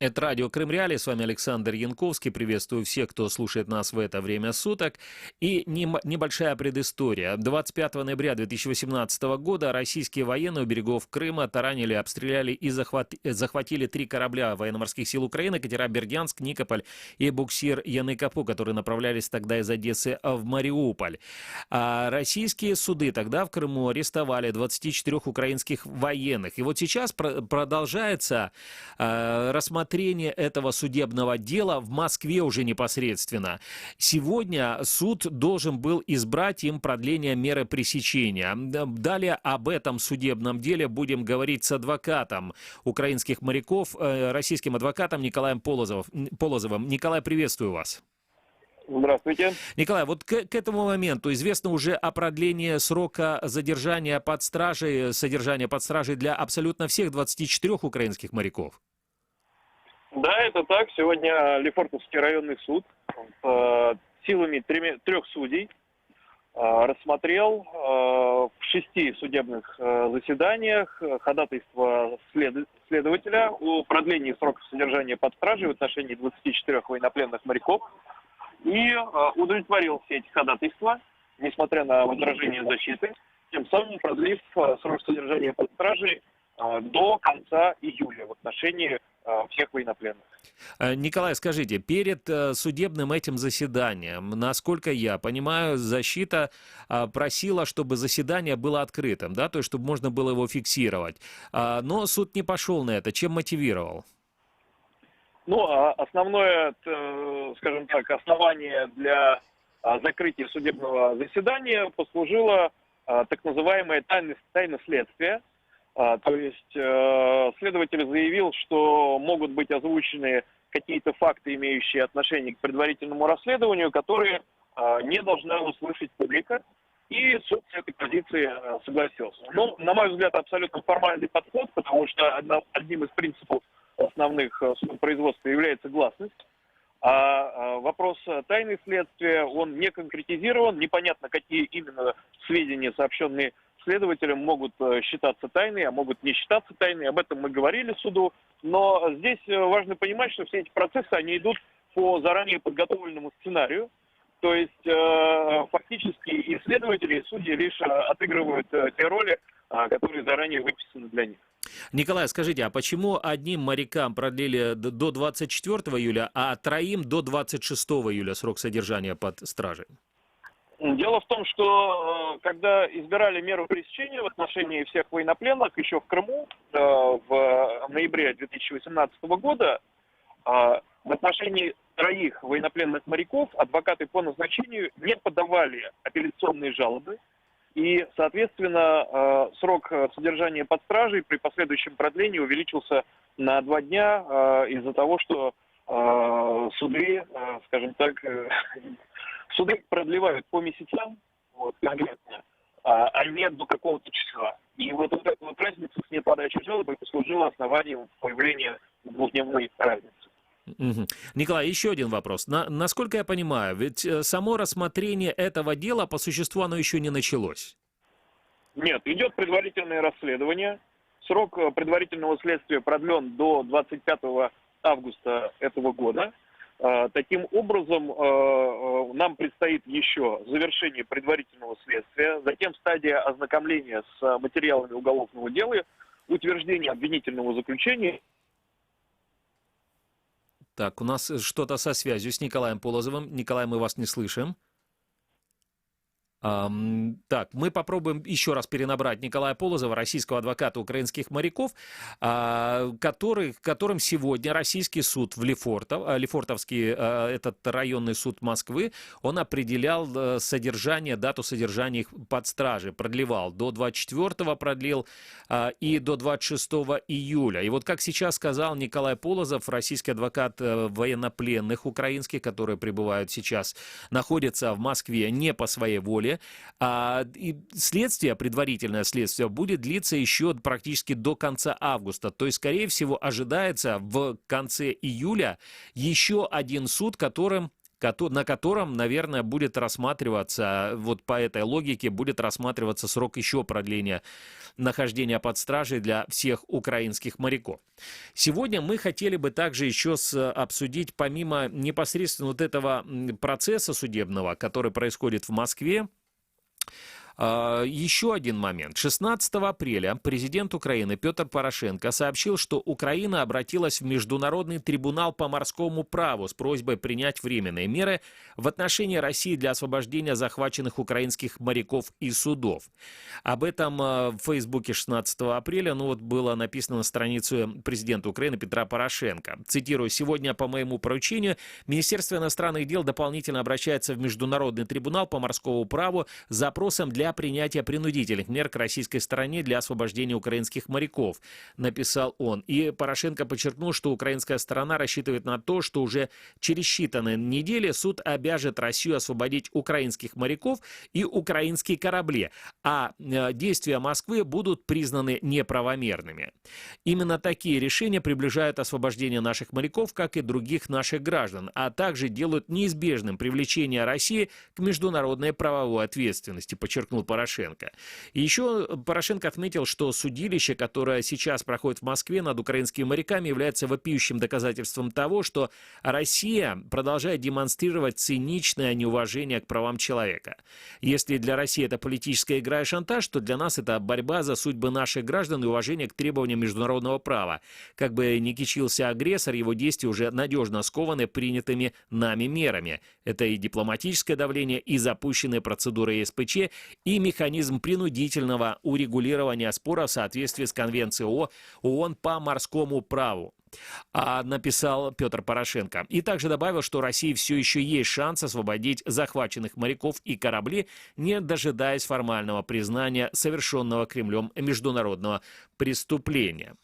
Это радио Крым Реалии, с вами Александр Янковский. Приветствую всех, кто слушает нас в это время суток. И небольшая предыстория. 25 ноября 2018 года российские военные у берегов Крыма таранили, обстреляли и захватили 3 корабля военно-морских сил Украины: катера «Бердянск», «Никополь» и буксир «Яны-Капу», которые направлялись тогда из Одессы в Мариуполь. А российские суды тогда в Крыму арестовали 24 украинских военных. И вот сейчас продолжается рассмотрение этого судебного дела в Москве уже непосредственно. Сегодня суд должен был избрать им продление меры пресечения. Далее об этом судебном деле будем говорить с адвокатом украинских моряков, российским адвокатом Николаем Полозовым. Николай, приветствую вас. Здравствуйте. Николай, вот к этому моменту известно уже о продлении срока задержания под стражей, содержания под стражей для абсолютно всех 24 украинских моряков? Да, это так. Сегодня Лефортовский районный суд силами 3 судей рассмотрел в 6 судебных заседаниях ходатайство следователя о продлении срока содержания под стражей в отношении 24 военнопленных моряков и удовлетворил все эти ходатайства, несмотря на возражения защиты, тем самым продлив срок содержания под стражей до конца июля в отношении всех военнопленных. Николай, скажите, перед судебным этим заседанием, насколько я понимаю, защита просила, чтобы заседание было открытым, да, то есть чтобы можно было его фиксировать. Но суд не пошел на это. Чем мотивировал? Ну, основное, скажем так, основание для закрытия судебного заседания послужило так называемое тайное следствие. То есть следователь заявил, что могут быть озвучены какие-то факты, имеющие отношение к предварительному расследованию, которые не должна услышать публика, и суд с этой позиции согласился. Ну, на мой взгляд, абсолютно формальный подход, потому что одним из принципов основных судопроизводства является гласность. А вопрос тайны следствия, он не конкретизирован, непонятно, какие именно сведения, сообщенные следователям, могут считаться тайной, а могут не считаться тайной. Об этом мы говорили суду. Но здесь важно понимать, что все эти процессы, они идут по заранее подготовленному сценарию. То есть фактически и следователи, и судьи лишь отыгрывают те роли, которые заранее выписаны для них. Николай, скажите, а почему одним морякам продлили до 24 июля, а 3 до 26 июля срок содержания под стражей? Дело в том, что когда избирали меру пресечения в отношении всех военнопленных еще в Крыму в ноябре 2018 года, в отношении 3 военнопленных моряков адвокаты по назначению не подавали апелляционные жалобы. И, соответственно, срок содержания под стражей при последующем продлении увеличился на 2 дня из-за того, что суды, скажем так, суды продлевают по месяцам, вот, конкретно, а не до какого-то числа. И вот эта вот разница с неподачей жалобы послужила основанием появления 2-дневной разницы. Николай, еще один вопрос. Насколько я понимаю, ведь само рассмотрение этого дела по существу оно еще не началось. Нет, идет предварительное расследование. Срок предварительного следствия продлен до 25 августа этого года. Таким образом, нам предстоит еще завершение предварительного следствия, затем стадия ознакомления с материалами уголовного дела, утверждение обвинительного заключения. Так, у нас что-то со связью с Николаем Полозовым. Николай, мы вас не слышим. Так, мы попробуем еще раз перенабрать Николая Полозова, российского адвоката украинских моряков, которым сегодня российский суд в Лефортовский, этот районный суд Москвы, он определял содержание, дату содержания их под стражей, продлевал. До 24-го продлил и до 26 июля. И вот как сейчас сказал Николай Полозов, российский адвокат военнопленных украинских, которые пребывают сейчас, находятся в Москве не по своей воле, и следствие, предварительное следствие, будет длиться еще практически до конца августа. То есть, скорее всего, ожидается в конце июля еще один суд, которым на котором, наверное, будет рассматриваться, вот по этой логике, будет рассматриваться срок еще продления нахождения под стражей для всех украинских моряков. Сегодня мы хотели бы также еще обсудить, помимо непосредственно вот этого процесса судебного, который происходит в Москве, еще один момент. 16 апреля президент Украины Петр Порошенко сообщил, что Украина обратилась в Международный трибунал по морскому праву с просьбой принять временные меры в отношении России для освобождения захваченных украинских моряков и судов. Об этом в Фейсбуке 16 апреля было написано на странице президента Украины Петра Порошенко. Цитирую: «Сегодня по моему поручению Министерство иностранных дел дополнительно обращается в Международный трибунал по морскому праву с запросом для принятия принудительных мер к российской стороне для освобождения украинских моряков», написал он. И Порошенко подчеркнул, что украинская сторона рассчитывает на то, что уже через считанные недели суд обяжет Россию освободить украинских моряков и украинские корабли, а действия Москвы будут признаны неправомерными. Именно такие решения приближают освобождение наших моряков, как и других наших граждан, а также делают неизбежным привлечение России к международной правовой ответственности, подчеркнул Порошенко. И еще Порошенко отметил, что судилище, которое сейчас проходит в Москве над украинскими моряками, является вопиющим доказательством того, что Россия продолжает демонстрировать циничное неуважение к правам человека. Если для России это политическая игра и шантаж, то для нас это борьба за судьбы наших граждан и уважение к требованиям международного права. Как бы ни кичился агрессор, его действия уже надежно скованы принятыми нами мерами. Это и дипломатическое давление, и запущенные процедуры ЕСПЧ, и механизм принудительного урегулирования спора в соответствии с Конвенцией ООН по морскому праву», написал Петр Порошенко. И также добавил, что России все еще есть шанс освободить захваченных моряков и корабли, не дожидаясь формального признания совершенного Кремлем международного преступления.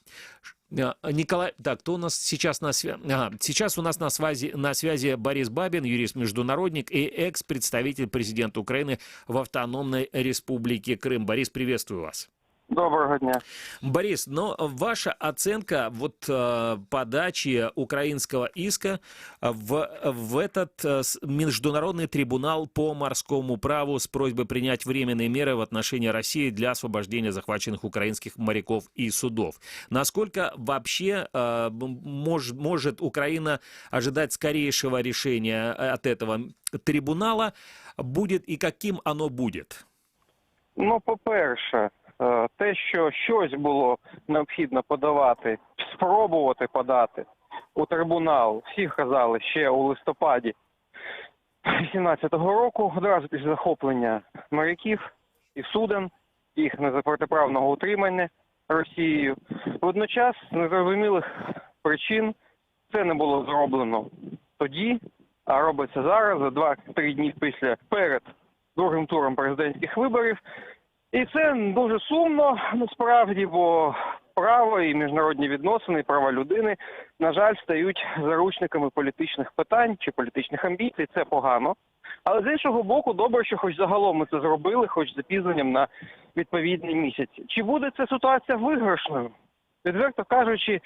Николай, так, кто у нас сейчас на связи? Сейчас у нас на связи Борис Бабин, юрист-международник и экс-представитель президента Украины в Автономной Республике Крым. Борис, приветствую вас. Доброго дня. Борис, но ваша оценка подачи украинского иска в этот международный трибунал по морскому праву с просьбой принять временные меры в отношении России для освобождения захваченных украинских моряков и судов. Насколько вообще может Украина ожидать скорейшего решения от этого трибунала, будет и каким оно будет? По-перше, те, що щось було необхідно подавати, спробувати подати у трибунал, всі казали ще у листопаді 2018 року, одразу після захоплення моряків і суден, їх протиправного утримання Росією. Водночас, з незрозумілих причин, це не було зроблено тоді, а робиться зараз, за 2-3 дні перед другим туром президентських виборів. І це дуже сумно, насправді, бо право і міжнародні відносини, і права людини, на жаль, стають заручниками політичних питань чи політичних амбіцій. Це погано. Але з іншого боку, добре, що хоч загалом ми це зробили, хоч з запізненням на відповідний місяць. Чи буде ця ситуація виграшною? Відверто кажучи,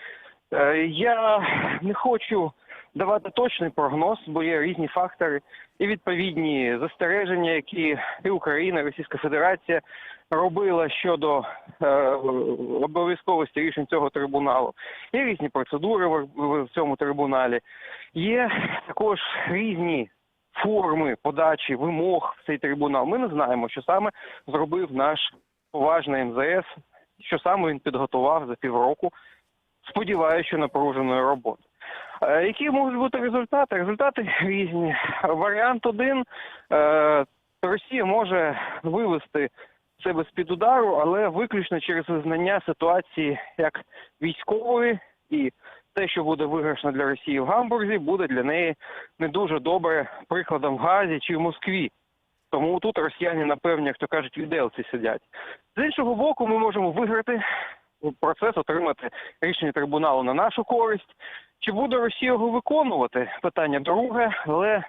я не хочу давати точний прогноз, бо є різні фактори і відповідні застереження, які і Україна, і Російська Федерація робила щодо обов'язковості рішень цього трибуналу. Є різні процедури в цьому трибуналі. Є також різні форми подачі вимог в цей трибунал. Ми не знаємо, що саме зробив наш поважний МЗС, що саме він підготував за півроку, сподіваюся, що напруженої роботи. Які можуть бути результати? Результати різні. Варіант один – Росія може вивести себе з-під удару, але виключно через визнання ситуації як військової, і те, що буде виграшно для Росії в Гамбурзі, буде для неї не дуже добре прикладом в Гаазі чи в Москві. Тому тут росіяни, напевно, як то кажуть, віделці сидять. З іншого боку, ми можемо виграти процес, отримати рішення трибуналу на нашу користь. Чи буде Росія його виконувати? Питання друге, але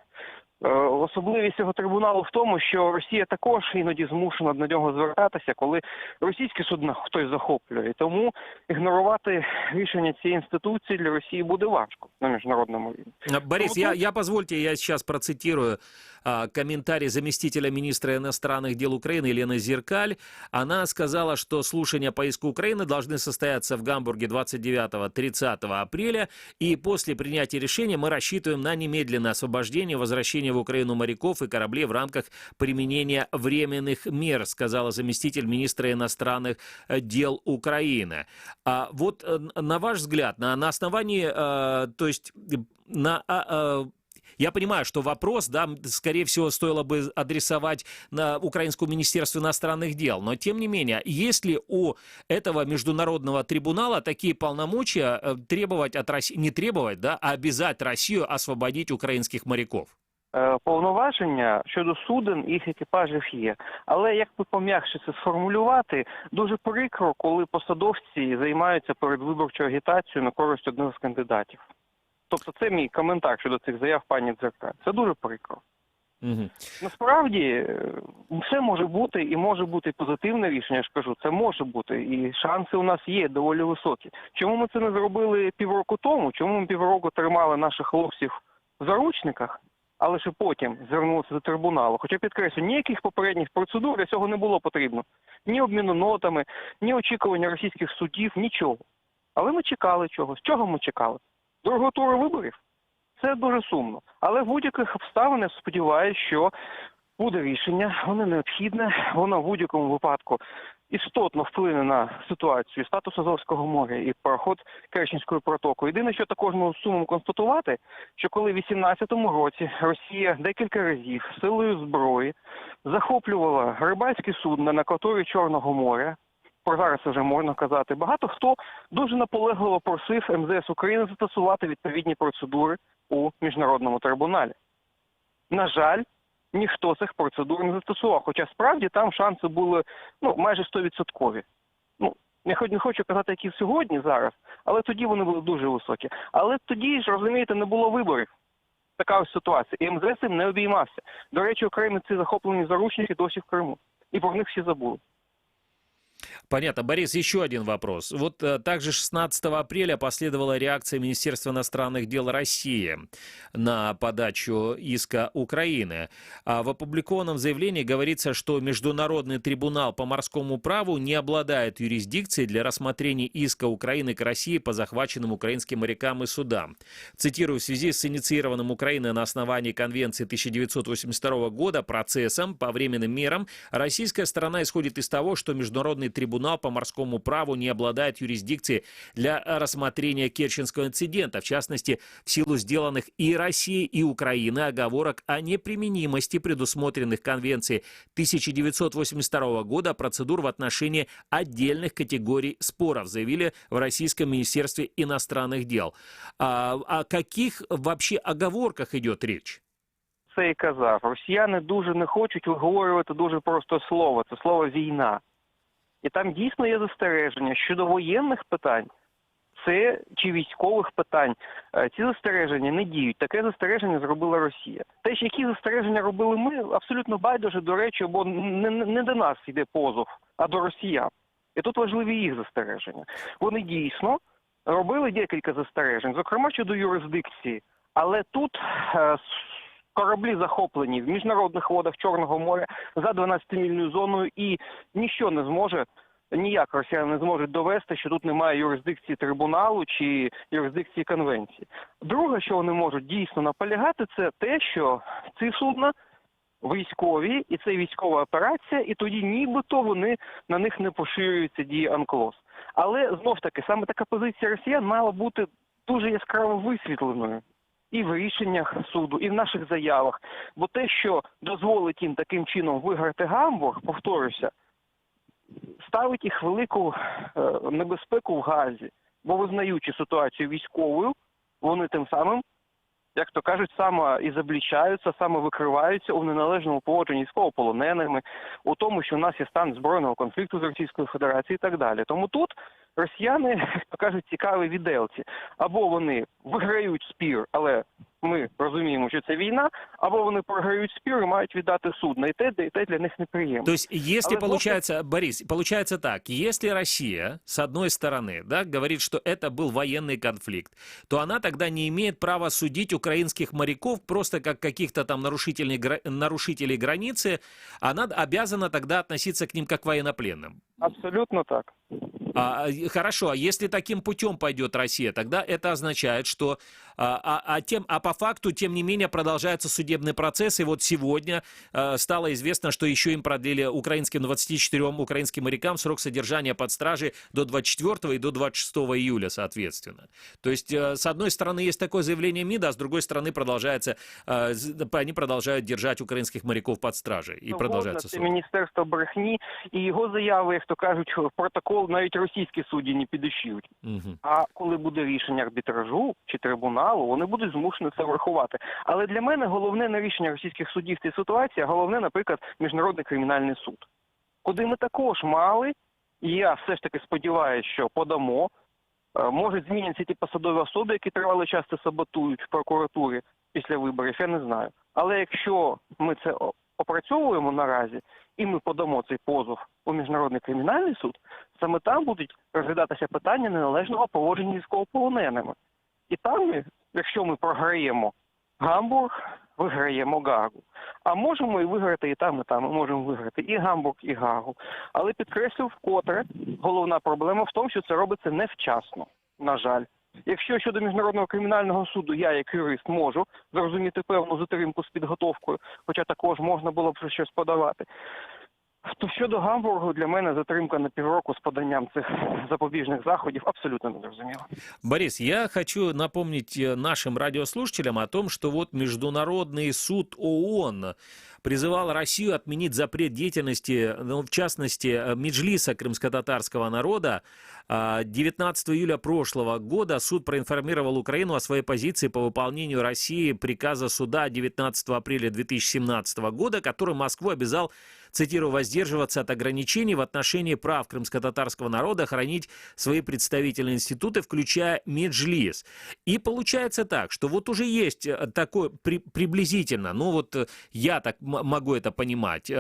Особливість цього трибуналу в тому, що Росія також іноді змушена до нього звертатися, коли російські судна хтось захоплює. Тому ігнорувати рішення цієї інституції для Росії буде важко на міжнародному рівні. Борис, позвольте, я сейчас процитирую комментарий заместителя министра иностранных дел Украины Елены Зеркаль. Она сказала, что слушания по иску Украины должны состояться в Гамбурге 29-30 апреля, и после принятия решения мы рассчитываем на немедленное освобождение, возвращение в Украину моряков и кораблей в рамках применения временных мер, сказала заместитель министра иностранных дел Украины. Вот на ваш взгляд, на основании, то есть я понимаю, что вопрос, да, скорее всего, стоило бы адресовать на Украинское министерство иностранных дел, но тем не менее, есть ли у этого международного трибунала такие полномочия требовать от России, не требовать, да, а обязать Россию освободить украинских моряков? Повноваження щодо суден і їх екіпажів є. Але, як би пом'якше це сформулювати, дуже прикро, коли посадовці займаються передвиборчою агітацією на користь одного з кандидатів. Тобто це мій коментар щодо цих заяв пані Дзеркаль. Це дуже прикро. Угу. Насправді, все може бути, і може бути позитивне рішення, я ж кажу, це може бути, і шанси у нас є доволі високі. Чому ми це не зробили півроку тому? Чому ми півроку тримали наших хлопців в заручниках, а лише потім звернулися до трибуналу? Хоча, підкреслю, ніяких попередніх процедур для цього не було потрібно. Ні обміну нотами, ні очікування російських судів, нічого. Але ми чекали чогось. Чого ми чекали? Другого туру виборів? Це дуже сумно. Але в будь-яких обставинах сподіваюся, що буде рішення, воно необхідне, воно в будь-якому випадку істотно вплине на ситуацію статус Азовського моря і проход Керченської протоки. Єдине, що також можу сумом констатувати, що коли в 2018 році Росія декілька разів силою зброї захоплювала рибальські судна на акваторії Чорного моря, про зараз вже можна казати, багато хто дуже наполегливо просив МЗС України застосувати відповідні процедури у міжнародному трибуналі. На жаль, ніхто цих процедур не застосував, хоча справді там шанси були майже 100%. Не хочу казати, які сьогодні, зараз, але тоді вони були дуже високі. Але тоді ж, розумієте, не було виборів. Така ось ситуація. І МЗС їм не обіймався. До речі, окремі ці захоплені заручники досі в Криму. І про них всі забули. Понятно. Борис, еще один вопрос. Вот также 16 апреля последовала реакция Министерства иностранных дел России на подачу иска Украины. В опубликованном заявлении говорится, что Международный трибунал по морскому праву не обладает юрисдикцией для рассмотрения иска Украины к России по захваченным украинским морякам и судам. Цитирую, в связи с инициированным Украиной на основании Конвенции 1982 года процессом по временным мерам, российская сторона исходит из того, что Международный трибунал по морскому праву не обладает юрисдикцией для рассмотрения Керченского инцидента, в частности, в силу сделанных и Россией, и Украиной оговорок о неприменимости предусмотренных Конвенцией 1982 года процедур в отношении отдельных категорий споров, заявили в Российском Министерстве иностранных дел. О каких вообще оговорках идет речь? Це і казав. Росіяни дуже не хочуть виговорювати дуже просто слово. Це слово «війна». І там дійсно є застереження щодо воєнних питань, це чи військових питань. Ці застереження не діють. Таке застереження зробила Росія. Те, які застереження робили ми, абсолютно байдуже, до речі, бо не до нас йде позов, а до росіян. І тут важливі їх застереження. Вони дійсно робили декілька застережень, зокрема щодо юрисдикції. Але тут кораблі захоплені в міжнародних водах Чорного моря за 12-мільною зоною, і ніщо не зможе, ніяк росіяни не зможуть довести, що тут немає юрисдикції трибуналу чи юрисдикції конвенції. Друге, що вони можуть дійсно наполягати, це те, що ці судна військові, і це військова операція, і тоді нібито на них не поширюється дії АНКЛОС. Але, знов-таки, саме така позиція росіян мала бути дуже яскраво висвітленою і в рішеннях суду, і в наших заявах. Бо те, що дозволить їм таким чином виграти Гамбург, повторюся, ставить їх велику небезпеку в Гаазі. Бо визнаючи ситуацію військовою, вони тим самим, як то кажуть, самоізоблічаються, самовикриваються у неналежному поводженні з військовополоненими, у тому, що в нас є стан збройного конфлікту з Російською Федерацією і так далі. Тому тут росіяни, як то кажуть, цікаві віделці. Або вони виграють спір, але ми розуміємо, що це війна, або вони програють спір і мають віддати судно. І те для них неприємно. То есть, если Але получается, Борис, получается так, если Россия, с одной стороны, да, говорит, что это был военный конфликт, то она тогда не имеет права судить украинских моряков просто как каких-то там нарушителей границы, она обязана тогда относиться к ним как к военнопленным. Абсолютно так. Хорошо, а если таким путем пойдет Россия, тогда это означает, что по факту, тем не менее, продолжается судебный процесс, и вот сегодня стало известно, что еще им продлили 24 украинским морякам срок содержания под стражей до 24 и до 26 июля, соответственно. То есть, с одной стороны, есть такое заявление МИДа, а с другой стороны, они продолжают держать українських моряків під стражей. І продовжується це суд. Міністерство брехні, і його заяви, як то кажуть, в протокол навіть російські судді не підійшли. Угу. А коли буде рішення арбітражу чи трибуналу, вони будуть змушені це врахувати. Але для мене головне не рішення російських суддів в цій ситуації, а головне, наприклад, Міжнародний кримінальний суд. Куди ми також мали, і я все ж таки сподіваюся, що подамо, можуть змінитися ті посадові особи, які тривалий час це саботують в прокуратурі після виборів, я не знаю. Але якщо ми це опрацьовуємо наразі, і ми подамо цей позов у Міжнародний кримінальний суд, саме там будуть розглядатися питання неналежного поводження військовополоненими. І там, якщо ми програємо Гамбург, виграємо Гаагу. А можемо і виграти і там, і там. Ми можемо виграти і Гамбург, і Гаагу. Але підкреслю вкотре, головна проблема в тому, що це робиться невчасно, на жаль. Якщо щодо Міжнародного кримінального суду я, як юрист, можу зрозуміти певну затримку з підготовкою, хоча також можна було б щось подавати, то щодо Гамбургу для мене затримка на півроку з поданням цих запобіжних заходів абсолютно незрозуміло. Борис, я хочу напомнить нашим радиослушателям о том, что вот Международный суд ООН призывал Россию отменить запрет деятельности, ну, в частности, Меджлиса крымско-татарского народа. 19 июля прошлого года суд проинформировал Украину о своей позиции по выполнению России приказа суда 19 апреля 2017 года, который Москву обязал, цитирую, воздерживаться от ограничений в отношении прав крымско-татарского народа, хранить свои представительные институты, включая Меджлис. И получается так, что вот уже есть такое приблизительно, ну вот я так могу это понимать,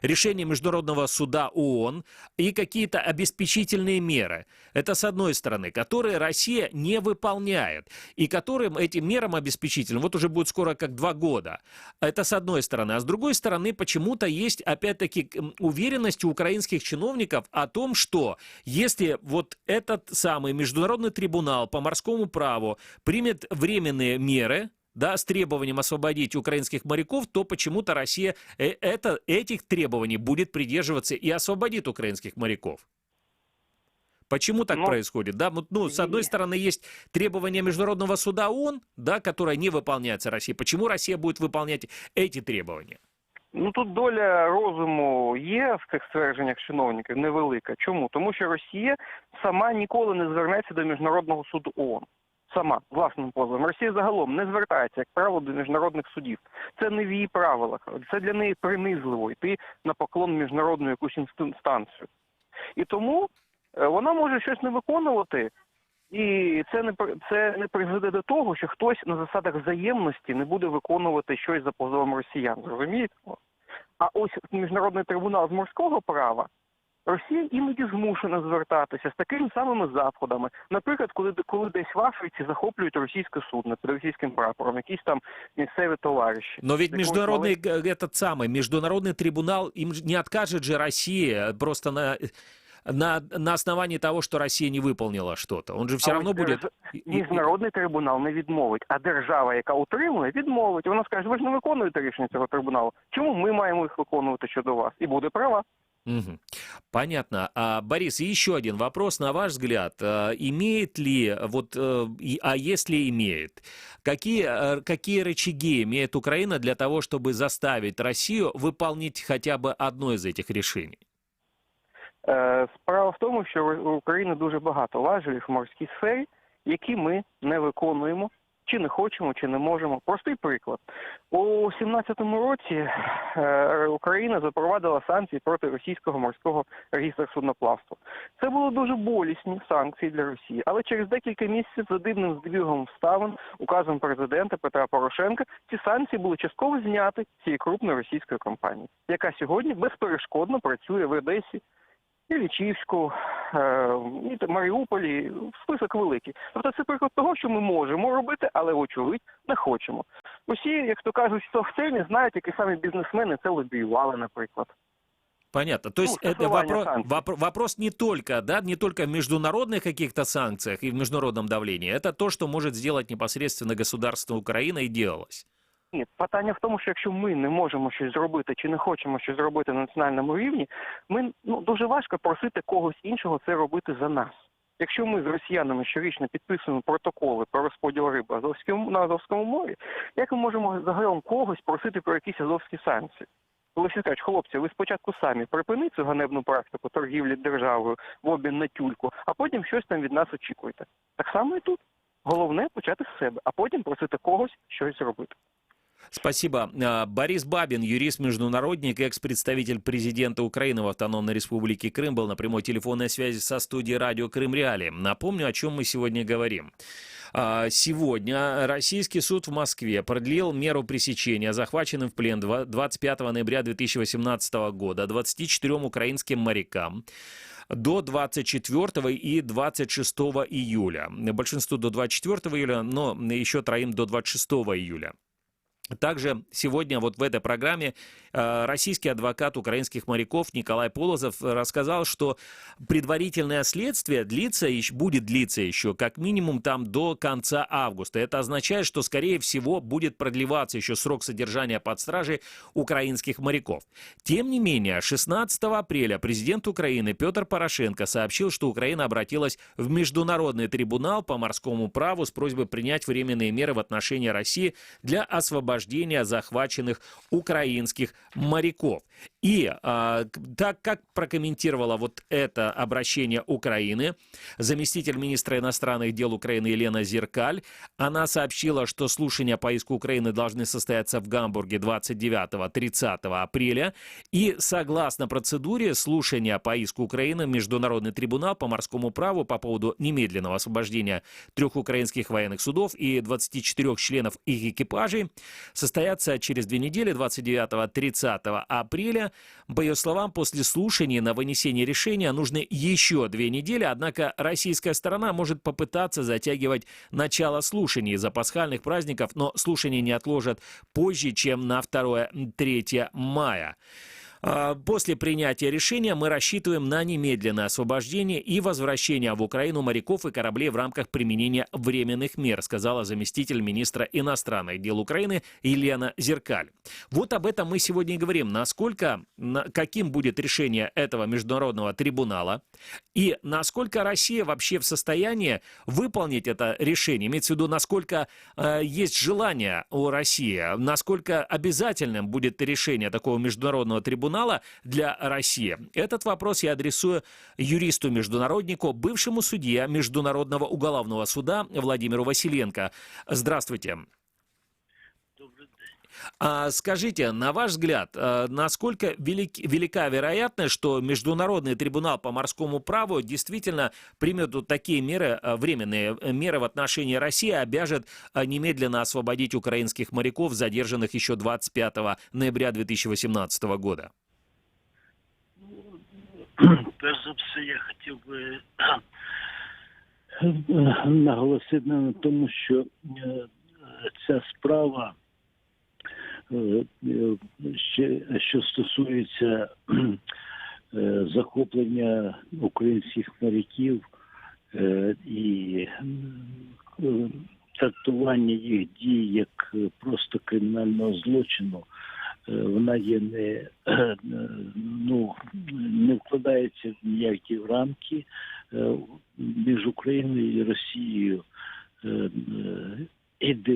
решение Международного суда ООН и какие-то обеспечительные меры. Это с одной стороны, которые Россия не выполняет, и которым этим мерам обеспечительным, вот уже будет скоро как 2 года. Это с одной стороны. А с другой стороны, почему-то есть, опять-таки, уверенность у украинских чиновников о том, что если вот этот самый Международный трибунал по морскому праву примет временные меры, да, с требованием освободить украинских моряков, то почему-то Россия этих требований будет придерживаться и освободит украинских моряков. Почему так происходит? Да, ну, с одной стороны, есть требования Международного суда ООН, да, которые не выполняются Россией. Почему Россия будет выполнять эти требования? Ну, тут доля розуму є в цих ствердженнях чиновників невелика. Чому? Тому що Росія сама ніколи не звернеться до Міжнародного суду ООН. Сама, власним позовом. Росія загалом не звертається, як правило, до міжнародних судів. Це не в її правилах. Це для неї принизливо йти на поклон міжнародну якусь інстанцію. І тому вона може щось не виконувати, і це не призведе до того, що хтось на засадах взаємності не буде виконувати щось за позовом росіян. Розумієте? А ось Міжнародний трибунал з морського права Росія іноді змушена звертатися з такими самими заходами. Наприклад, коли десь в Африці захоплюють російське судно під російським прапором, якісь там місцеві товариші. Но ведь международный трибунал, им не откажет же Россия просто на основании того, что Россия не выполнила что-то. Он же все равно будет... Міжнародний трибунал не відмовить, а держава, яка утримує, відмовить. Вона скаже, ви ж не виконуєте рішення цього трибуналу. Чому ми маємо їх виконувати щодо вас? І буде права. Угу. Понятно. Борис, еще один вопрос. На ваш взгляд, имеет ли, если имеет, какие рычаги имеет Украина для того, чтобы заставить Россию выполнить хотя бы одно из этих решений? Справа в тому, що у України дуже багато важелів в морській сфері, які ми не виконуємо чи не хочемо, чи не можемо. Простий приклад. У 2017 році Україна запровадила санкції проти російського морського реєстру судноплавства. Це були дуже болісні санкції для Росії, але через декілька місяців за дивним здвігом обставин, указом президента Петра Порошенка, ці санкції були частково зняті з цієї крупної російської компанії, яка сьогодні безперешкодно працює в Одесі, Іллічівську, і Маріуполі, список великий. Тобто це приклад того, що ми можемо робити, але, очевидь, не хочемо. Усі, як то кажуть, хто в темі, знають, які самі бізнесмени це лобіювали, наприклад. Понятно. То есть это вопрос не только, да, не только в международных каких-то санкциях и в международном давлении. Это то, что может сделать непосредственно государство Украина и делалось. Ні, питання в тому, що якщо ми не можемо щось зробити чи не хочемо щось зробити на національному рівні, ми дуже важко просити когось іншого це робити за нас. Якщо ми з росіянами щорічно підписуємо протоколи про розподіл риби на Азовському морі, як ми можемо загалом когось просити про якісь азовські санкції? Коли всі кажуть, хлопці, ви спочатку самі припиніть цю ганебну практику торгівлі державою в обмін на тюльку, а потім щось там від нас очікуєте. Так само і тут. Головне почати з себе, а потім просити когось щось зробити. Спасибо. Борис Бабин, юрист-международник, экс-представитель президента Украины в Автономной Республике Крым, был на прямой телефонной связи со студией радио «Крым Реалии». Напомню, о чем мы сегодня говорим. Сегодня российский суд в Москве продлил меру пресечения захваченным в плен 25 ноября 2018 года 24 украинским морякам до 24 и 26 июля. Большинству до 24 июля, но еще троим до 26 июля. Также сегодня вот в этой программе российский адвокат украинских моряков Николай Полозов рассказал, что предварительное следствие будет длиться еще как минимум там до конца августа. Это означает, что, скорее всего, будет продлеваться еще срок содержания под стражей украинских моряков. Тем не менее, 16 апреля президент Украины Петр Порошенко сообщил, что Украина обратилась в Международный трибунал по морскому праву с просьбой принять временные меры в отношении России для освобождения захваченных украинских моряков. И так как прокомментировала вот это обращение Украины заместитель министра иностранных дел Украины Елена Зеркаль, она сообщила, что слушания по иску Украины должны состояться в Гамбурге 29-30 апреля. И согласно процедуре слушания по иску Украины Международный трибунал по морскому праву по поводу немедленного освобождения 3 украинских военных судов и 24 членов их экипажей состоятся через 2 недели, 29-30 апреля. По ее словам, после слушаний на вынесение решения нужны еще 2 недели, однако российская сторона может попытаться затягивать начало слушаний из-за пасхальных праздников, но слушания не отложат позже, чем на 2-3 мая. После принятия решения мы рассчитываем на немедленное освобождение и возвращение в Украину моряков и кораблей в рамках применения временных мер, сказала заместитель министра иностранных дел Украины Елена Зеркаль. Вот об этом мы сегодня и говорим. Каким будет решение этого международного трибунала и насколько Россия вообще в состоянии выполнить это решение. Имеется в виду, насколько есть желание у России, насколько обязательным будет решение такого международного трибунала для России. Этот вопрос я адресую юристу-международнику, бывшему судье Международного уголовного суда Владимиру Василенко. Здравствуйте. Добрый день. Скажите, на ваш взгляд, насколько велика вероятность, что Международный трибунал по морскому праву действительно примет вот такие меры, временные меры в отношении России, обяжет немедленно освободить украинских моряков, задержанных еще 25 ноября 2018 года? Перш за все, я хотів би наголосити на тому, що ця справа, що стосується захоплення українських моряків і трактування їх дій як просто кримінального злочину, вона є не вкладається в ніякі рамки. Між Україною і Росією іде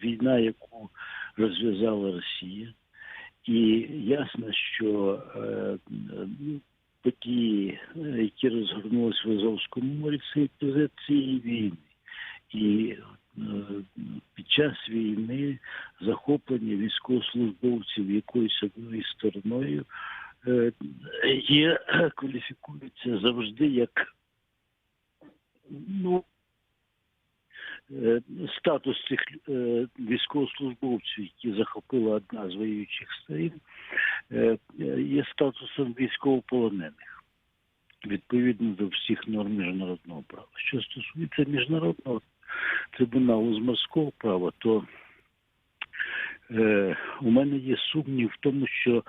війна, яку розв'язала Росія. І ясно, що події, які розгорнулися в Азовському морі, це епізод цієї війни. І під час війни захоплення військовослужбовців якоюсь одною стороною кваліфікується завжди як статус цих військовослужбовців, які захопила одна з воюючих сторін, є статусом військовополонених, відповідно до всіх норм міжнародного права. Що стосується міжнародного трибуналу з морського права, то у мене є сумнів в тому, що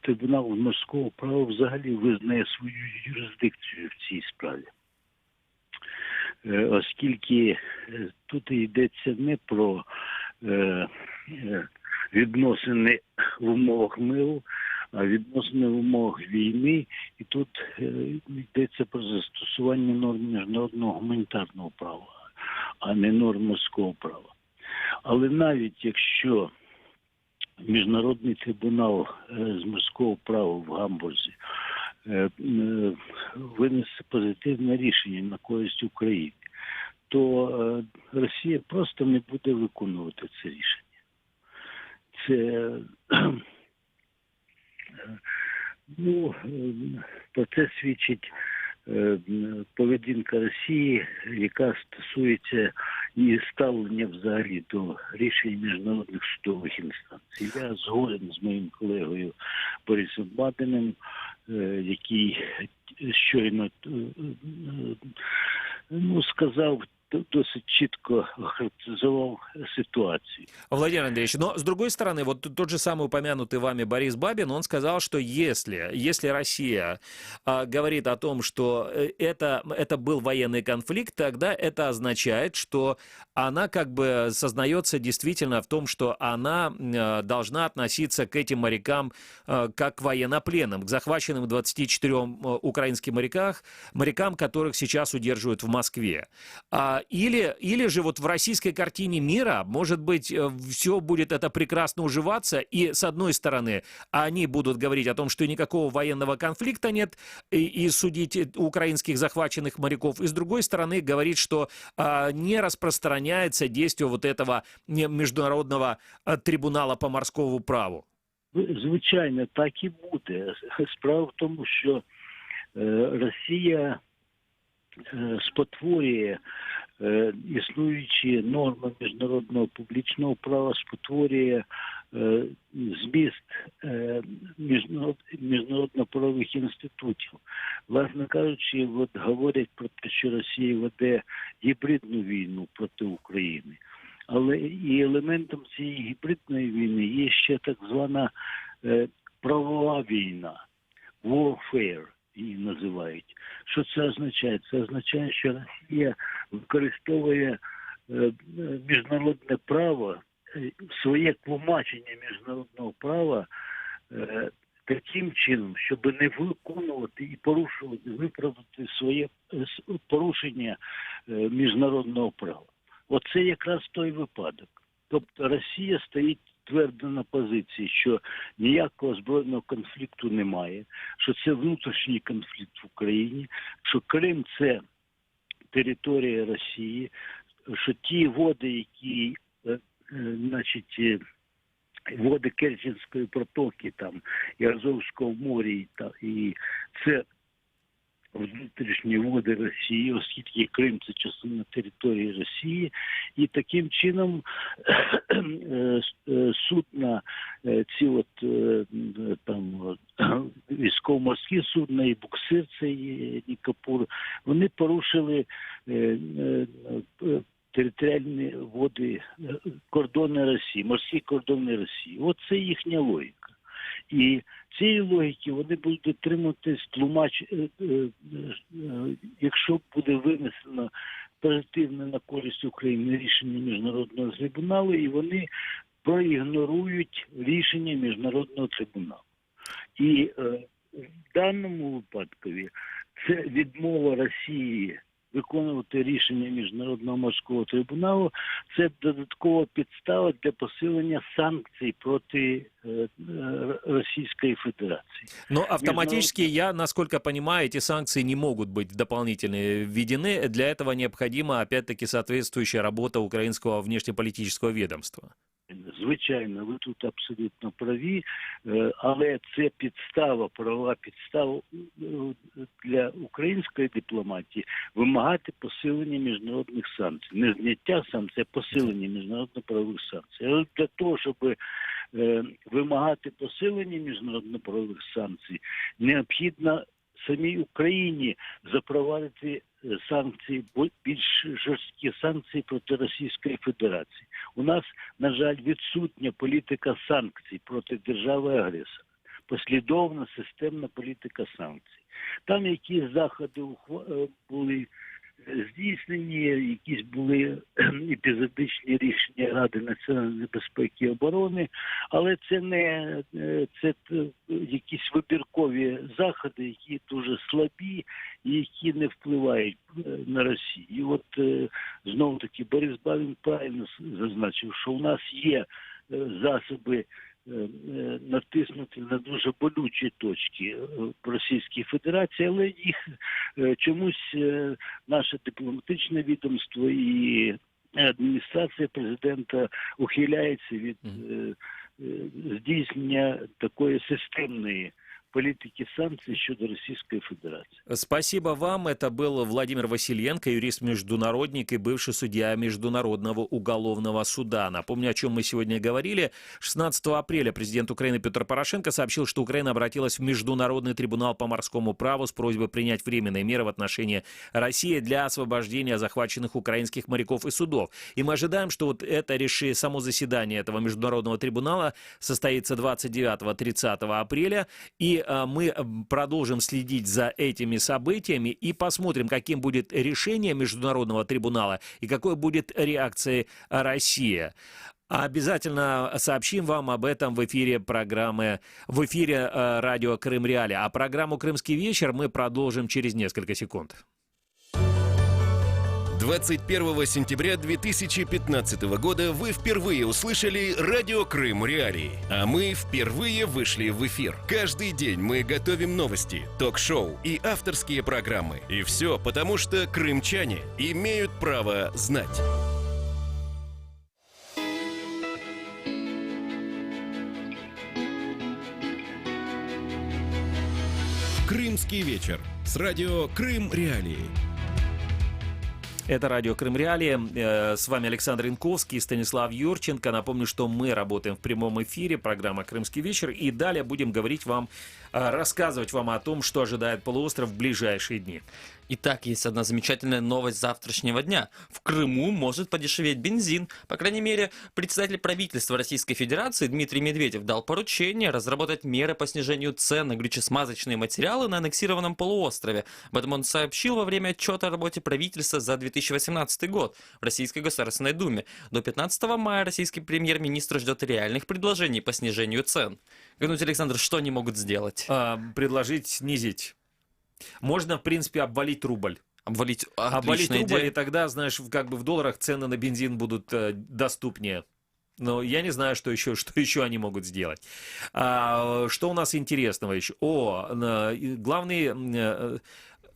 трибунал з морського права взагалі визнає свою юрисдикцію в цій справі. Оскільки тут йдеться не про відносини в умовах миру, а відносини в умовах війни, і тут йдеться про застосування норм міжнародного гуманітарного права, а не норм морського права. Але навіть якщо Міжнародний трибунал з морського права в Гамбурзі винесе позитивне рішення на користь України, то Росія просто не буде виконувати це рішення. Про це свідчить поведінка Росії, яка стосується її ставлення взагалі до рішень міжнародних судових інстанцій. Я згоден з моїм колегою Борисом Бабіним, який щойно сказав, досить чітко охарактеризовал ситуацию. Владимир Андреевич, но с другой стороны, вот тот же самый упомянутый вами Борис Бабин, он сказал, что если Россия говорит о том, что это был военный конфликт, тогда это означает, что она как бы сознается действительно в том, что она должна относиться к этим морякам как к военнопленным, к захваченным 24 украинским морякам, которых сейчас удерживают в Москве. Или же вот в российской картине мира, может быть, все будет это прекрасно уживаться, и с одной стороны они будут говорить о том, что никакого военного конфликта нет, и судить украинских захваченных моряков, и с другой стороны говорить, что не распространяется действие вот этого международного трибунала по морскому праву. Звичайно, так і буде. Справа в тому, що Росія спотворює існуючі норми міжнародного публічного права, спотворює зміст міжнародно-правових інститутів. Власне кажучи, говорять про те, що Росія веде гібридну війну проти України. Але і елементом цієї гібридної війни є ще так звана правова війна, warfare її називають. Що це означає? Це означає, що Росія використовує міжнародне право, своє тлумачення міжнародного права таким чином, щоб не виконувати і порушувати, виправдати своє порушення міжнародного права. Оце якраз той випадок. Тобто Росія стоїть твердо на позиції, що ніякого збройного конфлікту немає, що це внутрішній конфлікт в Україні, що Крим – це територія Росії, що ті води, які, води Керченської протоки там, і Азовського моря, і це внутрішні води Росії, оскільки Крим – це частина території Росії, і таким чином судна, ці військово-морські судна і буксир, цей Нікопур, вони порушили територіальні води, кордони Росії, морські кордони Росії. Оце їхня логіка. І цієї логіки вони будуть дотримуватись якщо буде винесено позитивне на користь України рішення міжнародного трибуналу, і вони проігнорують рішення міжнародного трибуналу. І в даному випадку це відмова Росії виконувати рішення Міжнародного морського трибуналу, це додаткова підстава для посилення санкцій проти Російської Федерации. Но автоматически, я, насколько понимаю, эти санкции не могут быть дополнительно введены. Для этого необходима, опять-таки, соответствующая работа украинского внешнеполитического ведомства. Звичайно, ви тут абсолютно праві, але це підстава, правова підстава для української дипломатії вимагати посилення міжнародних санкцій. Не зняття санкцій, а посилення міжнародно-правових санкцій. Але для того, щоб вимагати посилення міжнародно-правових санкцій, необхідно самій Україні запровадити санкції, більш жорсткі санкції проти Російської Федерації. У нас, на жаль, відсутня політика санкцій проти держави-агресора. Послідовна, системна політика санкцій. Там якісь заходи були здійснені, якісь були епізодичні рішення Ради національної безпеки і оборони, але це не якісь вибіркові заходи, які дуже слабі і які не впливають на Росію. І от знову-таки Борис Балін правильно зазначив, що у нас є засоби натиснути на дуже болючі точки в Російській Федерації, але їх чомусь наше дипломатичне відомство і адміністрація президента ухиляється від здійснення такої системної политики санкций щодо Российской Федерации. Спасибо вам. Это был Владимир Василенко, юрист-международник и бывший судья Международного уголовного суда. Напомню, о чем мы сегодня говорили. 16 апреля президент Украины Петр Порошенко сообщил, что Украина обратилась в Международный трибунал по морскому праву с просьбой принять временные меры в отношении России для освобождения захваченных украинских моряков и судов. И мы ожидаем, что вот это решение, само заседание этого Международного трибунала состоится 29-30 апреля. И мы продолжим следить за этими событиями и посмотрим, каким будет решение Международного трибунала и какой будет реакция России. Обязательно сообщим вам об этом в эфире программы, в эфире радио Крым Реалии. А программу «Крымский вечер» мы продолжим через несколько секунд. 21 сентября 2015 года вы впервые услышали радио Крым Реалии, а мы впервые вышли в эфир. Каждый день мы готовим новости, ток-шоу и авторские программы. И все потому, что крымчане имеют право знать. Крымский вечер с радио Крым Реалии. Это радио Крым Реалии. С вами Александр Янковский и Станислав Юрченко. Напомню, что мы работаем в прямом эфире, программа «Крымский вечер». И далее будем говорить вам, рассказывать вам о том, что ожидает полуостров в ближайшие дни. Итак, есть одна замечательная новость завтрашнего дня. В Крыму может подешеветь бензин. По крайней мере, председатель правительства Российской Федерации Дмитрий Медведев дал поручение разработать меры по снижению цен на горючесмазочные материалы на аннексированном полуострове. Об этом он сообщил во время отчета о работе правительства за 2018 год в Российской Государственной Думе. До 15 мая российский премьер-министр ждет реальных предложений по снижению цен. Гнуть, Александр, что они могут сделать? Предложить снизить. Можно, в принципе, обвалить рубль. Обвалить рубль, идея. и тогда, знаешь, как бы в долларах цены на бензин будут доступнее. Но я не знаю, что еще они могут сделать. Что у нас интересного еще?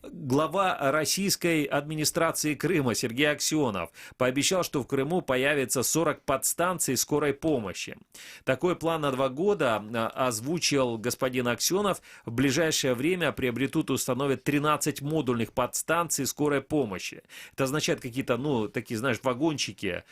Глава российской администрации Крыма Сергей Аксенов пообещал, что в Крыму появится 40 подстанций скорой помощи. Такой план на 2 года озвучил господин Аксенов. В ближайшее время приобретут и установят 13 модульных подстанций скорой помощи. Это означает какие-то, такие, знаешь, вагончики,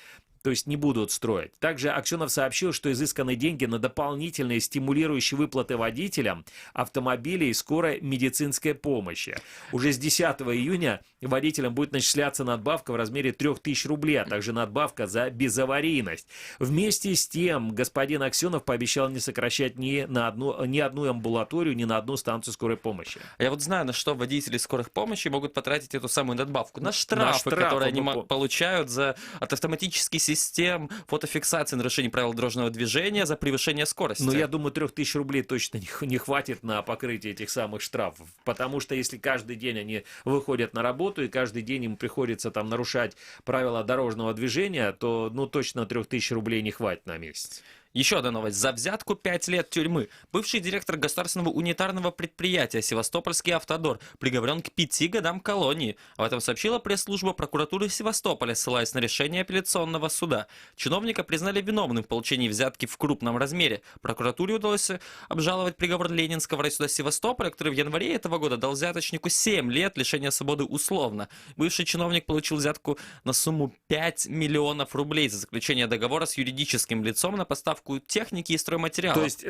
то есть не будут строить. Также Аксенов сообщил, что изысканы деньги на дополнительные стимулирующие выплаты водителям автомобилей скорой медицинской помощи. Уже с 10 июня водителям будет начисляться надбавка в размере 3000 рублей, а также надбавка за безаварийность. Вместе с тем господин Аксенов пообещал не сокращать ни одну амбулаторию, ни на одну станцию скорой помощи. Я вот знаю, на что водители скорых помощи могут потратить эту самую надбавку. На штрафы, которые они получают от автоматически систем фотофиксации нарушений правил дорожного движения за превышение скорости. Но я думаю, 3000 рублей точно не хватит на покрытие этих самых штрафов. Потому что если каждый день они выходят на работу, и каждый день им приходится там нарушать правила дорожного движения, то точно 3000 рублей не хватит на месяц. Еще одна новость. За взятку 5 лет тюрьмы. Бывший директор государственного унитарного предприятия «Севастопольский автодор» приговорен к 5 годам колонии. Об этом сообщила пресс-служба прокуратуры Севастополя, ссылаясь на решение апелляционного суда. Чиновника признали виновным в получении взятки в крупном размере. Прокуратуре удалось обжаловать приговор Ленинского райсуда Севастополя, который в январе этого года дал взяточнику 7 лет лишения свободы условно. Бывший чиновник получил взятку на сумму 5 миллионов рублей за заключение договора с юридическим лицом на поставку техники и стройматериалов. То есть,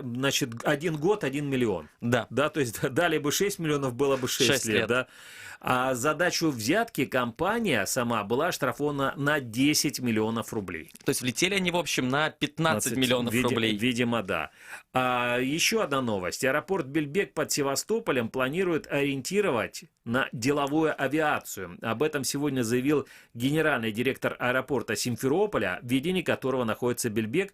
значит, 1 год, 1 миллион. Да. Да, то есть дали бы 6 миллионов, было бы 6 лет. Да? А за дачу взятки компания сама была оштрафована на 10 миллионов рублей. То есть влетели они, в общем, на 15 миллионов рублей. Видимо, да. Еще одна новость. Аэропорт Бельбек под Севастополем планирует ориентировать на деловую авиацию. Об этом сегодня заявил генеральный директор аэропорта Симферополя, в ведении которого находится Бельбек.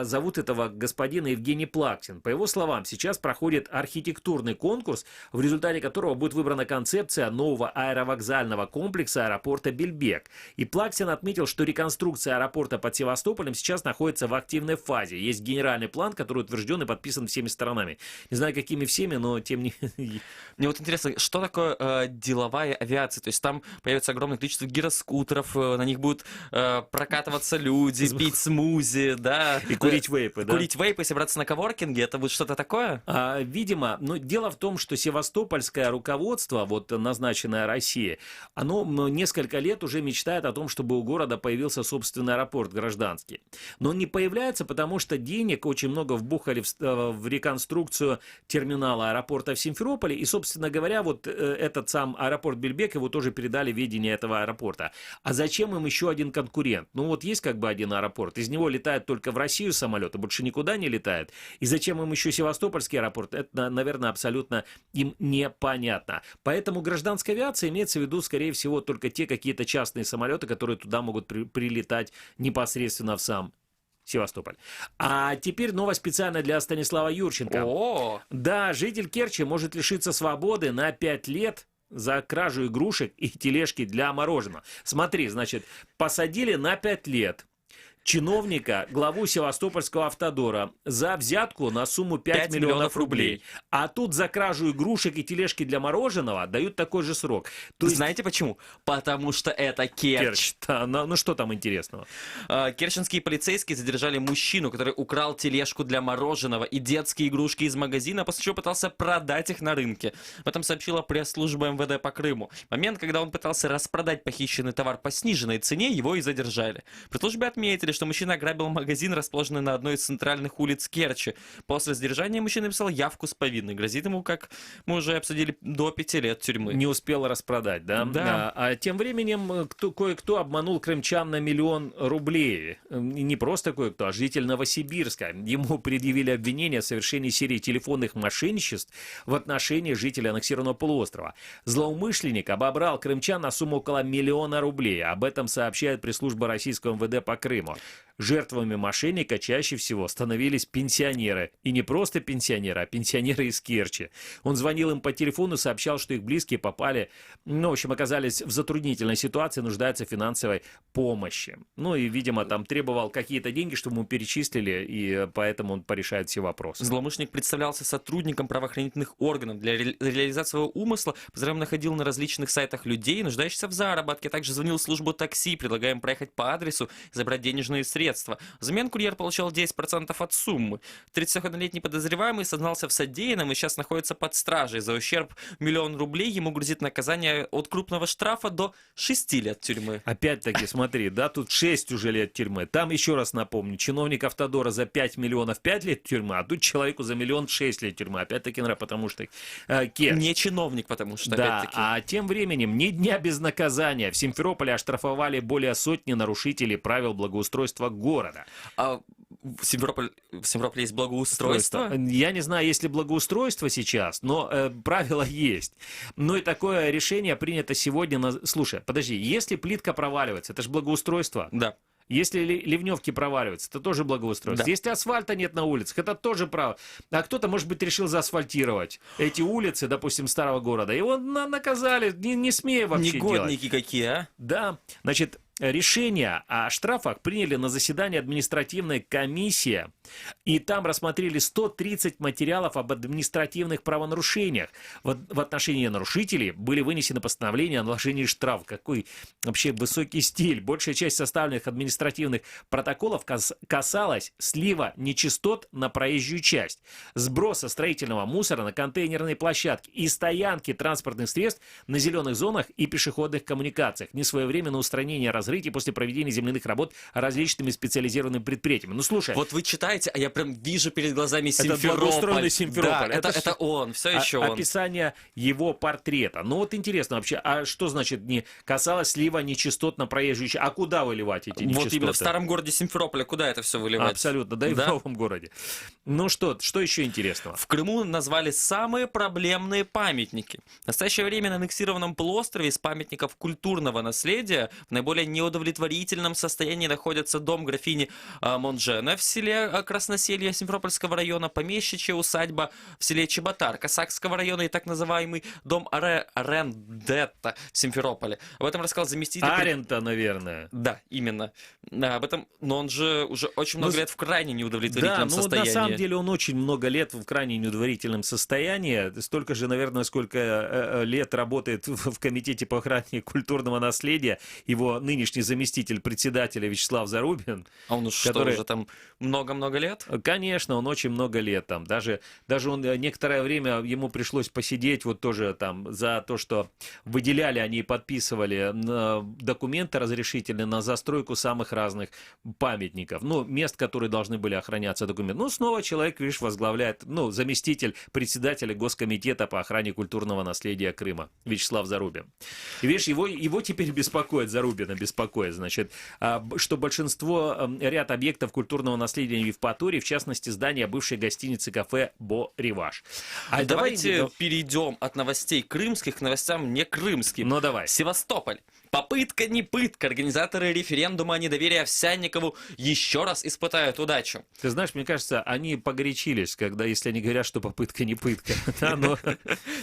Зовут этого господина Евгений Плаксин. По его словам, сейчас проходит архитектурный конкурс, в результате которого будет выбрана концепция нового аэровокзального комплекса аэропорта Бельбек. И Плаксин отметил, что реконструкция аэропорта под Севастополем сейчас находится в активной фазе. Есть генеральный план, который утвержден и подписан всеми сторонами. Не знаю, какими всеми, но тем не менее. Мне вот интересно, что такое деловая авиация? То есть там появится огромное количество гироскутеров, на них будут прокатываться люди, пить смузи, да? И курить вейпы, да? Курить вейпы и собраться на коворкинге, это будет что-то такое? Видимо, но дело в том, что севастопольское руководство, вот назначенное Россией, оно несколько лет уже мечтает о том, чтобы у города появился собственный аэропорт гражданский. Но он не появляется, потому что денег очень много вбухали в реконструкцию терминала аэропорта в Симферополе, и, собственно говоря, вот этот сам аэропорт Бельбек, его тоже передали в ведение этого аэропорта. А зачем им еще один конкурент? Ну вот есть как бы один аэропорт, из него летают только в Россию самолеты, больше никуда не летает. И зачем им еще Севастопольский аэропорт? Это, наверное, абсолютно им непонятно. Поэтому гражданская авиация имеется в виду, скорее всего, только те какие-то частные самолеты, которые туда могут прилетать непосредственно в сам Севастополь. А теперь новость специально для Станислава Юрченко. Да, житель Керчи может лишиться свободы на 5 лет за кражу игрушек и тележки для мороженого. Смотри, значит, посадили на 5 лет чиновника, главу Севастопольского автодора, за взятку на сумму 5 миллионов рублей. А тут за кражу игрушек и тележки для мороженого дают такой же срок. Знаете почему? Потому что это Керчь. Да, ну что там интересного? Керченские полицейские задержали мужчину, который украл тележку для мороженого и детские игрушки из магазина, после чего пытался продать их на рынке. Об этом сообщила пресс-служба МВД по Крыму. В момент, когда он пытался распродать похищенный товар по сниженной цене, его и задержали. При службе отметили, что мужчина ограбил магазин, расположенный на одной из центральных улиц Керчи. После задержания мужчина написал явку с повинной. Грозит ему, как мы уже обсудили, до 5 лет тюрьмы. Не успел распродать, да? Да. А тем временем кое-кто обманул крымчан на 1 миллион рублей. Не просто кое-кто, а житель Новосибирска. Ему предъявили обвинение в совершении серии телефонных мошенничеств в отношении жителя аннексированного полуострова. Злоумышленник обобрал крымчан на сумму около 1 миллиона рублей. Об этом сообщает пресс-служба российского МВД по Крыму. Жертвами мошенника чаще всего становились пенсионеры. И не просто пенсионеры, а пенсионеры из Керчи. Он звонил им по телефону, сообщал, что их близкие попали, в общем, оказались в затруднительной ситуации, нуждаются в финансовой помощи. Ну и, видимо, там требовал какие-то деньги, чтобы ему перечислили, и поэтому он порешает все вопросы. Злоумышленник представлялся сотрудником правоохранительных органов. Для реализации своего умысла Позарем находил на различных сайтах людей, нуждающихся в заработке, а также звонил в службу такси, предлагая им проехать по адресу и забрать денежные средства. Взамен курьер получал 10% от суммы. 31-летний подозреваемый сознался в содеянном и сейчас находится под стражей. За ущерб 1 миллион рублей ему грозит наказание от крупного штрафа до 6 лет тюрьмы. Опять-таки, смотри, да, тут 6 уже лет тюрьмы. Там, еще раз напомню, чиновник автодора за 5 миллионов 5 лет тюрьмы, а тут человеку за 1 миллион 6 лет тюрьмы. Опять-таки, потому что Керчь. Не чиновник, потому что, да, опять-таки. А тем временем ни дня без наказания. В Симферополе оштрафовали более сотни нарушителей правил благоустройства города. А в Симферополе есть благоустройство? Я не знаю, есть ли благоустройство сейчас, но правила есть. Ну и такое решение принято сегодня. Слушай, подожди, если плитка проваливается, это же благоустройство. Да. Если ливневки проваливаются, это тоже благоустройство. Да. Если асфальта нет на улицах, это тоже право. А кто-то, может быть, решил заасфальтировать эти улицы, допустим, старого города. Его наказали, не смея вообще делать. Негодники какие, а? Да, значит, решение о штрафах приняли на заседании административной комиссии, и там рассмотрели 130 материалов об административных правонарушениях. В отношении нарушителей были вынесены постановления о наложении штрафов. Какой вообще высокий стиль. Большая часть составленных административных протоколов касалась слива нечистот на проезжую часть, сброса строительного мусора на контейнерные площадки и стоянки транспортных средств на зеленых зонах и пешеходных коммуникациях, несвоевременное устранение разрытий после проведения земляных работ различными специализированными предприятиями. Ну, слушай. Вот вы читаете, а я прям вижу перед глазами Симферополь. Это благоустроенный Симферополь. Да, это он, все еще он. Описание его портрета. Ну, вот интересно вообще, а что значит не касалось слива нечистот на проезжую часть? А куда выливать эти нечистоты? Вот именно в старом городе Симферополе, куда это все выливать? Абсолютно, да и в новом городе. Ну что еще интересного? В Крыму назвали самые проблемные памятники. В настоящее время на аннексированном полуострове из памятников культурного наследия в наиболее неудовлетворительном состоянии находится дом графини Монжена в селе Красноселье Симферопольского района, помещичья усадьба в селе Чеботар Косакского района и так называемый дом Арендетта в Симферополе. Об этом рассказал заместитель... Арента, наверное. Да, именно. Об этом, но он же уже очень много лет в крайне неудовлетворительном состоянии. На самом деле он очень много лет в крайне неудовлетворительном состоянии. Столько же, наверное, сколько лет работает в Комитете по охране культурного наследия его нынешний заместитель председателя Вячеслав Зарубин. А он уже там много-много лет? Конечно, он очень много лет там. Даже он некоторое время ему пришлось посидеть вот тоже там за то, что выделяли они и подписывали документы разрешительные на застройку самых разных памятников. Ну, мест, которые должны были охраняться документами. Ну, снова человек, видишь, возглавляет, заместитель председателя Госкомитета по охране культурного наследия Крыма Вячеслав Зарубин. И видишь, его теперь беспокоит, Зарубина беспокоит, значит, что ряд объектов культурного наследия в Евпатории, в частности, здание бывшей гостиницы кафе «Бо-Реваш». Давайте перейдем от новостей крымских к новостям не крымским. Ну, давай. Севастополь. Попытка не пытка. Организаторы референдума о недоверии Овсянникову еще раз испытают удачу. Ты знаешь, мне кажется, они погорячились, если они говорят, что попытка не пытка.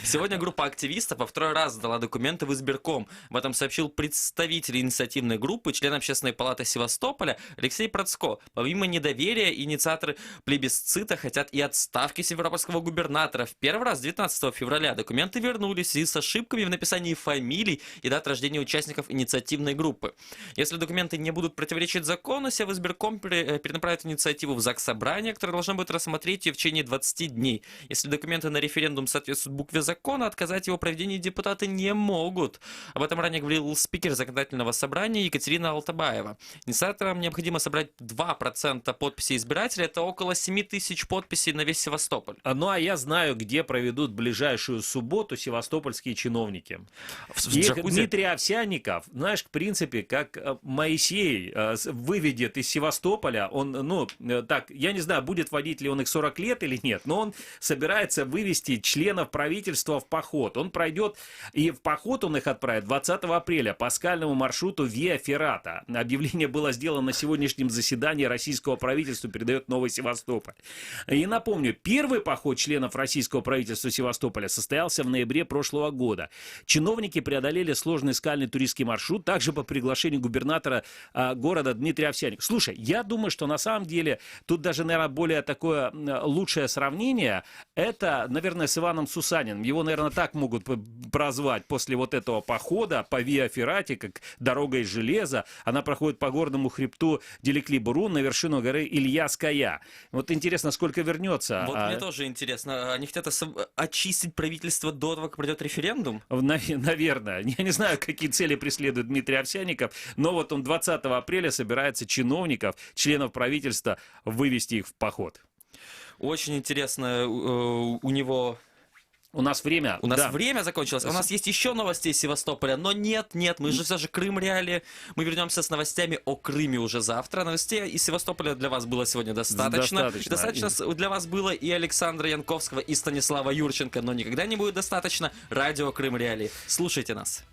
Сегодня группа активистов во второй раз сдала документы в избирком. Об этом сообщил представитель инициативной группы, член Общественной палаты Севастополя Алексей Процко. Помимо недоверия, инициаторы плебисцита хотят и отставки симферопольского губернатора. В первый раз 19 февраля документы вернулись в связи с ошибками в написании фамилий и дат рождения участников инициативной группы. Если документы не будут противоречить закону, Севизбирком перенаправит инициативу в Заксобрание, которое должно будет рассмотреть ее в течение 20 дней. Если документы на референдум соответствуют букве закона, отказать его проведении депутаты не могут. Об этом ранее говорил спикер Законодательного собрания Екатерина Алтабаева. Инициаторам необходимо собрать 2% подписей избирателей, это около 7 тысяч подписей на весь Севастополь. Ну, а я знаю, где проведут ближайшую субботу севастопольские чиновники. Дмитрий Овсянников, знаешь, в принципе, как Моисей выведет из Севастополя, я не знаю, будет водить ли он их 40 лет или нет, но он собирается вывести членов правительства в поход. Он пройдет, и в поход он их отправит 20 апреля по скальному маршруту Виа Феррата. Объявление было сделано на сегодняшнем заседании российского правительства, передает Новый Севастополь. И напомню, первый поход членов российского правительства Севастополя состоялся в ноябре прошлого года. Чиновники преодолели сложный скальный туристский маршрут, также по приглашению губернатора города Дмитрия Овсянникова. Слушай, я думаю, что на самом деле тут даже, наверное, более такое лучшее сравнение, это, наверное, с Иваном Сусаниным. Его, наверное, так могут прозвать после вот этого похода по Виа Феррате, как дорога из железа. Она проходит по горному хребту Делекли-Бурун на вершину горы Ильяская. Вот интересно, сколько вернется. Вот мне тоже интересно. Они хотят очистить правительство до того, как пройдет референдум? Наверное. Я не знаю, какие цели преследует Дмитрий Овсянников, но вот он 20 апреля собирается чиновников, членов правительства, вывести их в поход. Очень интересно у него... У нас время. Время закончилось. У нас есть еще новости из Севастополя, но нет, мы же все же Крым Реалии. Мы вернемся с новостями о Крыме уже завтра. Новостей из Севастополя для вас было сегодня достаточно. Достаточно для вас было и Александра Янковского, и Станислава Юрченко, но никогда не будет достаточно. Радио Крым Реалии. Слушайте нас.